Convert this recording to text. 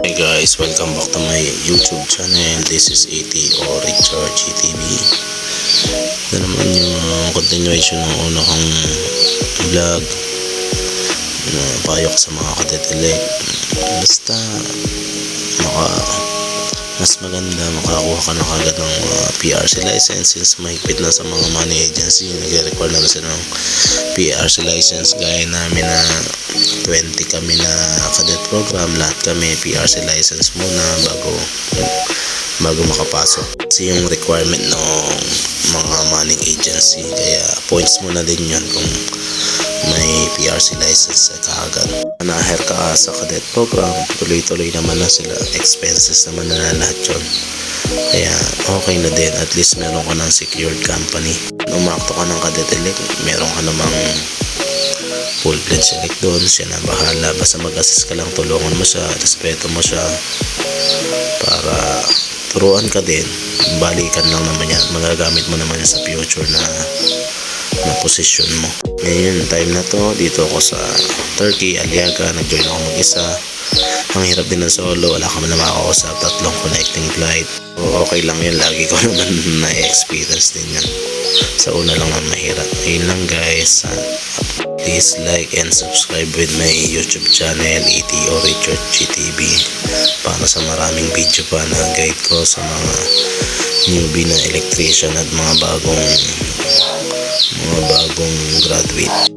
Hey guys, welcome back to my YouTube channel. This is AT or Richard GTV. Ito naman yung continuation ng una kong vlog na payo sa mga kadetileg. Basta mas maganda makakuha ka na kagad ng PRC license since mahigpit na sa mga money agency. Nag-require na sila ng PRC license. Gaya namin na 20 kami na cadet program, lahat kami PRC license muna bago makapasok. Kasi yung requirement ng mga money agency, kaya points muna din yun kung may PRC license kaagad. Na-hire ka sa cadet program, tuloy-tuloy naman na sila, expenses naman na lahat yun, kaya okay na din. At least meron ka ng secured company. Umakto ka ng cadet elect, meron ka namang full pledge elect doon, siya na bahala. Basta mag-assist ka lang, tulungan mo siya, respeto mo siya para turuan ka din. Balikan lang naman yan, magagamit mo naman sa future na posisyon mo. Ngayon time na to, dito ako sa Turkey, Aliaga. Nag-join ako mag-isa. Ang hirap din ng solo, wala ka man na makakausap, tatlong connecting flight. Okay lang yan, lagi ko naman na-experience din yan. Sa una lang ang mahirap. Ayun lang guys, please like and subscribe with my YouTube channel AT or Richard GTV para sa maraming video pa na guide ko sa mga newbie na electrician at mga bagong graduate.